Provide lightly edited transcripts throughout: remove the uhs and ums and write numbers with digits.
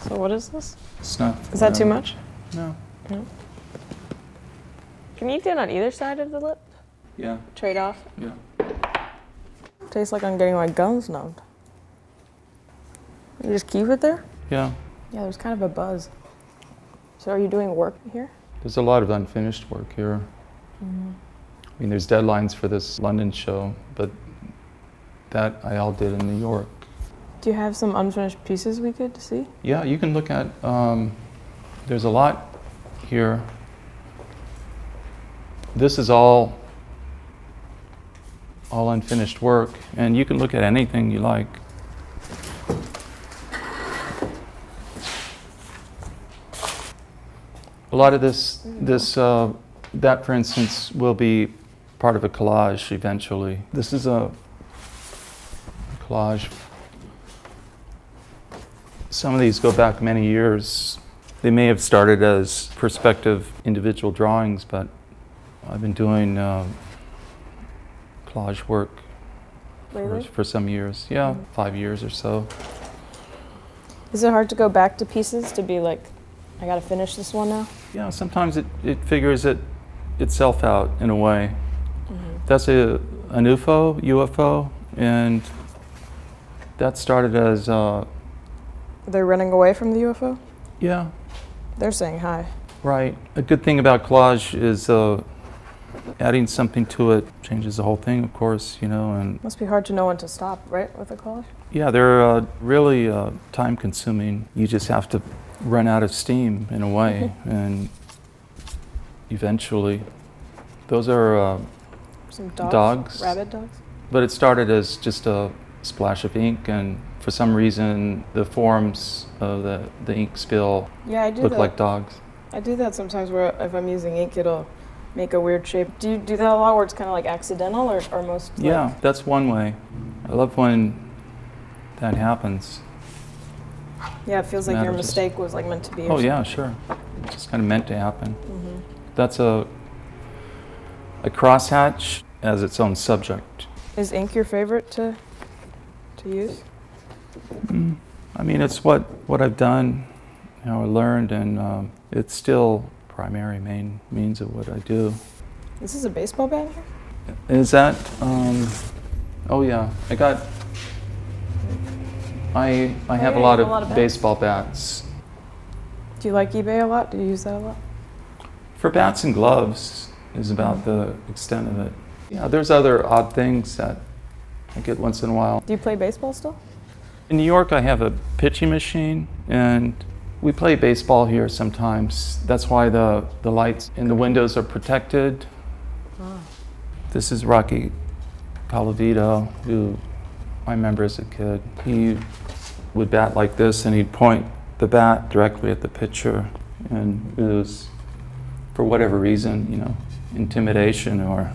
So what is this? Snuff. Is that too much? No. No. Can you eat it on either side of the lip? Yeah. Trade off? Yeah. Tastes like I'm getting my gums numbed. You just keep it there? Yeah. Yeah, there's kind of a buzz. So are you doing work here? There's a lot of unfinished work here. Mm-hmm. I mean, there's deadlines for this London show, but that I all did in New York. Do you have some unfinished pieces we could see? Yeah, you can look at, there's a lot here. This is all unfinished work, and you can look at anything you like. A lot of that for instance, will be part of a collage eventually. This is a collage. Some of these go back many years. They may have started as perspective individual drawings, but I've been doing collage work for some years. Yeah, 5 years or so. Is it hard to go back to pieces to be like, I gotta finish this one now? Yeah, sometimes it figures itself out in a way. Mm-hmm. That's an UFO, and that started as... They're running away from the UFO? Yeah. They're saying hi. Right. A good thing about collage is adding something to it changes the whole thing, of course, you know. And must be hard to know when to stop, right, with a collage? Yeah, they're really time-consuming. You just have to run out of steam in a way, and eventually, those are some dogs, rabid dogs. But it started as just a splash of ink, and for some reason, the forms of the ink spill look like dogs. I do that sometimes where if I'm using ink, it'll make a weird shape. Do you do that a lot where it's kind of like accidental or most? Yeah, that's one way. I love when that happens. Yeah, it feels like your mistake was like meant to be. Oh yeah, sure. It's just kind of meant to happen. Mm-hmm. That's a crosshatch as its own subject. Is ink your favorite to use? I mean, it's what I've done, how I learned, and it's still primary main means of what I do. This is a baseball bat here? Is that? Oh yeah, I have a lot of baseball bats. Do you like eBay a lot? Do you use that a lot? For bats and gloves is about the extent of it. Yeah, there's other odd things that I get once in a while. Do you play baseball still? In New York, I have a pitching machine, and we play baseball here sometimes. That's why the lights in the windows are protected. Oh. This is Rocky Colavito, who I remember as a kid. He would bat like this, and he'd point the bat directly at the pitcher, and it was, for whatever reason, you know, intimidation, or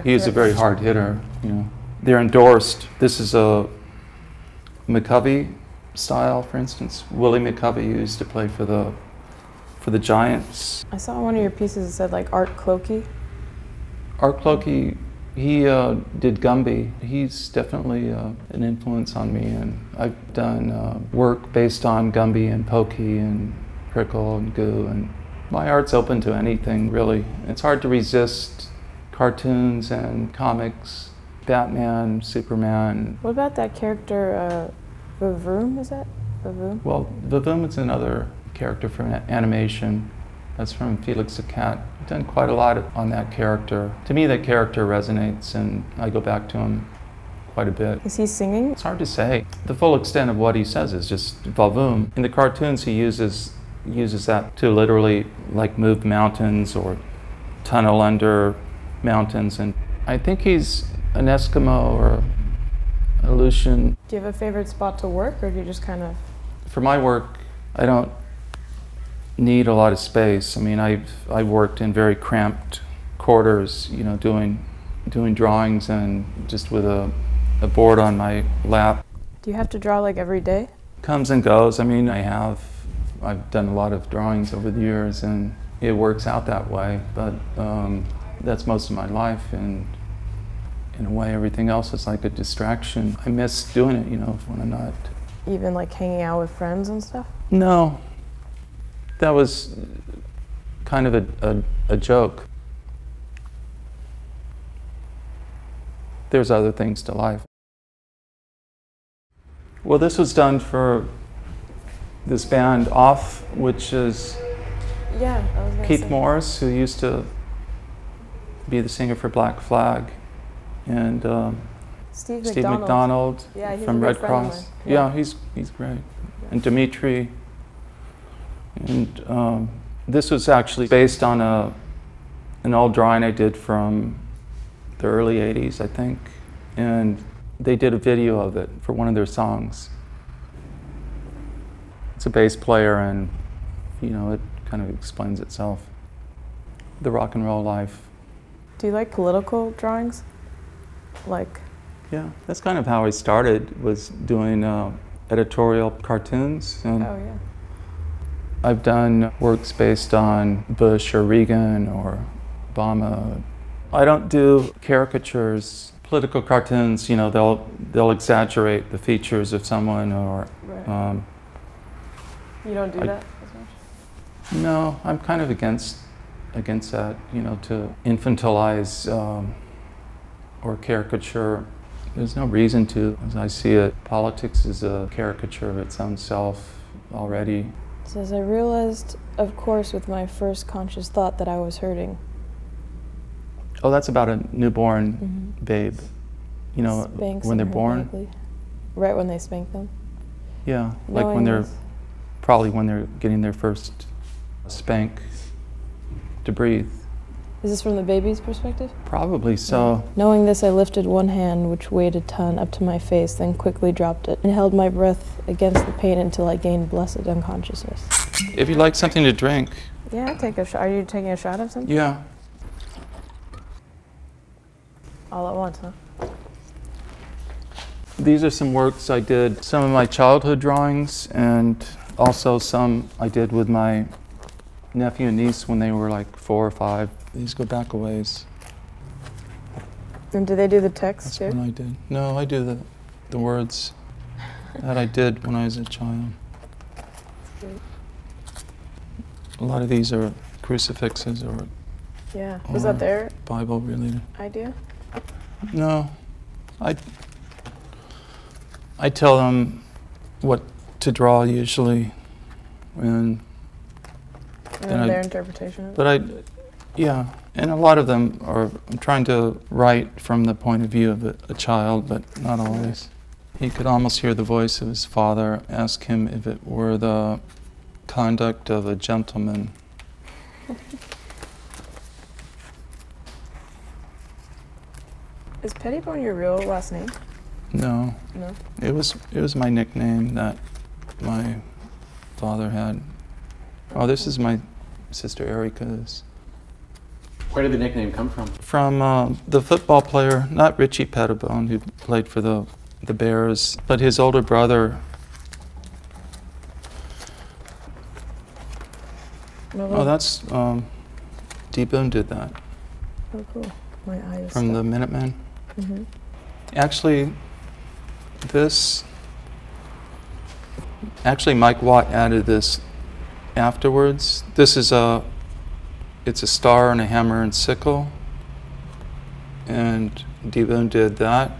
he was a very hard hitter, you know. They're endorsed. This is a McCovey style, for instance. Willie McCovey used to play for the Giants. I saw one of your pieces that said like Art Clokey. Art Clokey, he did Gumby. He's definitely an influence on me, and I've done work based on Gumby and Pokey and Prickle and Goo, and my art's open to anything, really. It's hard to resist cartoons and comics, Batman, Superman. What about that character, Vavoom, is that? Vavoom? Well, Vavoom is another character from animation. That's from Felix the Cat. I've done quite a lot on that character. To me, that character resonates, and I go back to him quite a bit. Is he singing? It's hard to say. The full extent of what he says is just Vavoom. In the cartoons, he uses that to literally like move mountains or tunnel under mountains, and I think he's an Eskimo or an Aleutian. Do you have a favorite spot to work, or do you just kind of... For my work, I don't need a lot of space. I mean, I've worked in very cramped quarters, you know, doing drawings, and just with a a board on my lap. Do you have to draw like every day? Comes and goes. I mean, I've done a lot of drawings over the years, and it works out that way, but that's most of my life, and in a way everything else is like a distraction. I miss doing it, you know, when I'm not. Even like hanging out with friends and stuff? No, that was kind of a joke. There's other things to life. Well, this was done for this band Off, which is yeah, I was gonna Keith say. Morris, who used to be the singer for Black Flag, and Steve Steve McDonald. McDonald Yeah, he's from a good Red friend of Cross. mine. Yeah, he's great. And Dimitri. And this was actually based on an old drawing I did from the early 80s, I think. And they did a video of it for one of their songs. It's a bass player, and you know, it kind of explains itself. The rock and roll life. Do you like political drawings? Like? Yeah, that's kind of how I started, was doing editorial cartoons. And Oh yeah. I've done works based on Bush or Reagan or Obama. I don't do caricatures. Political cartoons, you know, they'll exaggerate the features of someone, or Right. You don't do that as much? no, I'm kind of against that, you know, to infantilize or caricature. There's no reason to, as I see it. Politics is a caricature of its own self already. It says, I realized, of course, with my first conscious thought that I was hurting. Oh, that's about a newborn babe. You know, Spanks when they're them born. rhythmically. Right when they spank them. Yeah, like when Knowing they're, this. probably when they're getting their first spank to breathe. Is this from the baby's perspective? Probably so. Knowing this, I lifted one hand, which weighed a ton, up to my face, then quickly dropped it, and held my breath against the pain until I gained blessed unconsciousness. If you'd like something to drink. Yeah, I'll take a shot. Are you taking a shot of something? Yeah. All at once, huh? These are some works I did, some of my childhood drawings, and also some I did with my nephew and niece when they were like 4 or 5. These go back a ways. And do they do the text That's too? when I did. No, I do the words that I did when I was a child. Great. A lot of these are crucifixes or Yeah. Was that their Bible related. idea? No, I tell them what to draw usually, and And their interpretation of it? but yeah, and a lot of them are, I'm trying to write from the point of view of a child, but not always. He could almost hear the voice of his father ask him if it were the conduct of a gentleman. Is Pettibon your real last name? No, No. it was my nickname that my father had. Oh, this is my sister Erica's. Where did the nickname come from? From the football player, not Richie Pettibon, who played for the Bears, but his older brother. Oh, that's D-Boon did that Oh, cool. My eye is from stuck. the Minutemen. Mm-hmm. Actually, Mike Watt added this afterwards. This is it's a star and a hammer and sickle, and D-Boon did that.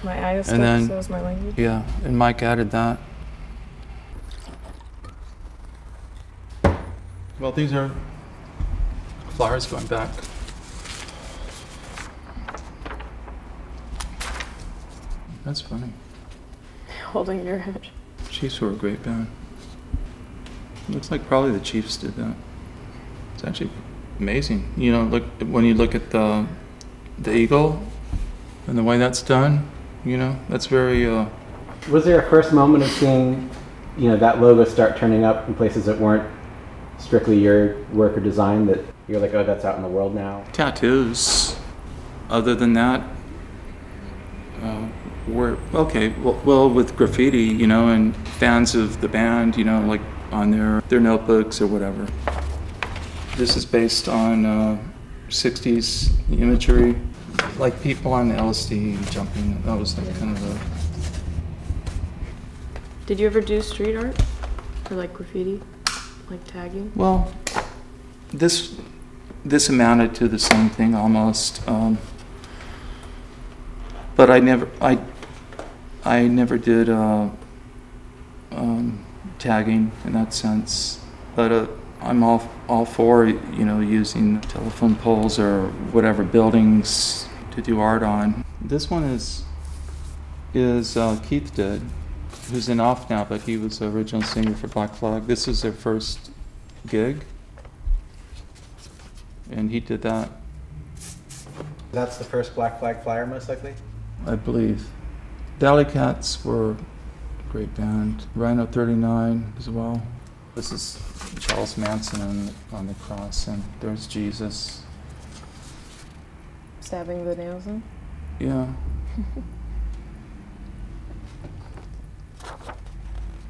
My eye is And stuck, then- so is my language. Yeah, and Mike added that. Well, these are flowers going back. That's funny. Holding your image. Chiefs were a great band. Looks like probably the Chiefs did that. It's actually amazing. You know, look when you look at the eagle and the way that's done. You know, that's very. Was there a first moment of seeing, that logo start turning up in places that weren't strictly your work or design, that you're like, oh, that's out in the world now? Tattoos. Other than that, were okay. Well, with graffiti, you know, and fans of the band, you know, like on their notebooks or whatever. This is based on 60s imagery, like people on LSD jumping. That was like kind of a. Did you ever do street art or like graffiti, like tagging? Well, this amounted to the same thing almost, but I never did tagging in that sense. But I'm all for, you know, using telephone poles or whatever buildings to do art on. This one is Keith did, who's in off now, but he was the original singer for Black Flag. This is their first gig, and he did that. That's the first Black Flag flyer, most likely? I believe. The Alley Cats were a great band. Rhino 39 as well. This is Charles Manson on the cross, and there's Jesus. Stabbing the nails in? Yeah.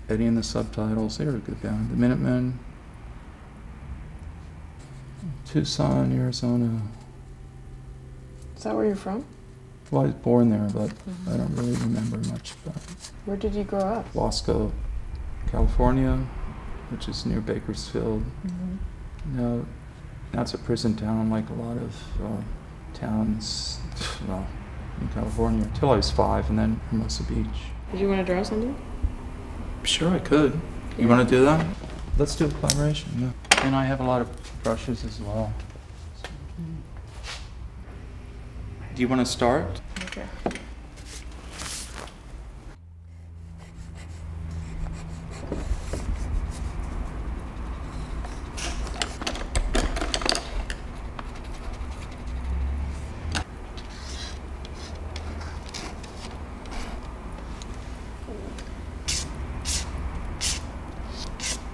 Eddie and the Subtitles, they were a good band. The Minutemen. Tucson, Arizona. Is that where you're from? Well, I was born there, but I don't really remember much about it. Where did you grow up? Wasco, California, which is near Bakersfield. Now it's a prison town, like a lot of towns, well, in California, until I was 5, and then Hermosa Beach. Did you want to draw something? Sure, I could. You want to do that? Let's do a collaboration, yeah. And I have a lot of brushes as well. Do you want to start? Okay.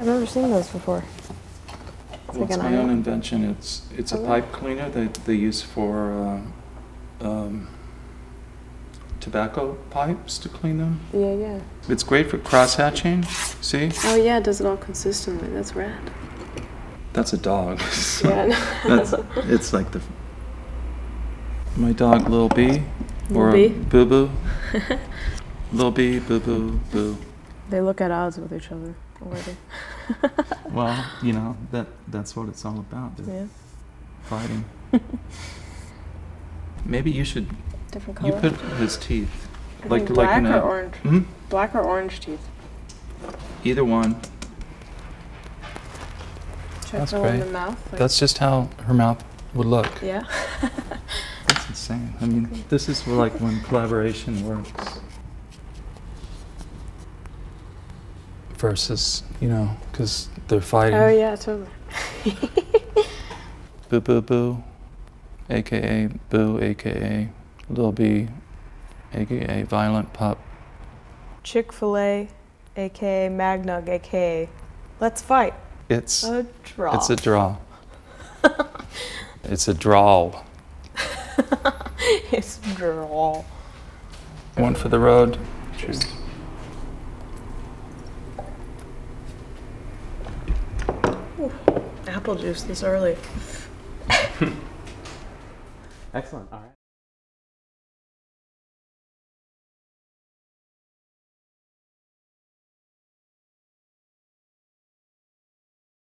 I've never seen those before. Well, it's my own invention. It's a pipe cleaner that they use for tobacco pipes to clean them. Yeah, yeah. It's great for cross-hatching. See? Oh yeah, it does it all consistently. That's rad. That's a dog. Yeah. It's like my dog Lil B, or Lil B? Boo Boo. Lil B, Boo Boo, Boo. They look at odds with each other already. Well, you know, that's what it's all about. They're fighting. Maybe you should. Different color. You put his teeth. Like black or orange? Hmm? Black or orange teeth? Either one. Should I That's fill in great. the mouth? Like, That's just how her mouth would look. yeah. That's insane. I mean, this is like when collaboration works. Versus, you know, because they're fighting. Oh yeah, totally. Boo Boo Boo, aka Boo, aka Lil B, aka Violent Pup. Chick-fil-A, aka Magnug, aka Let's Fight. It's a draw. It's a draw. It's a draw. It's a draw. One for the road. Cheers. Apple juice this early. Excellent. All right.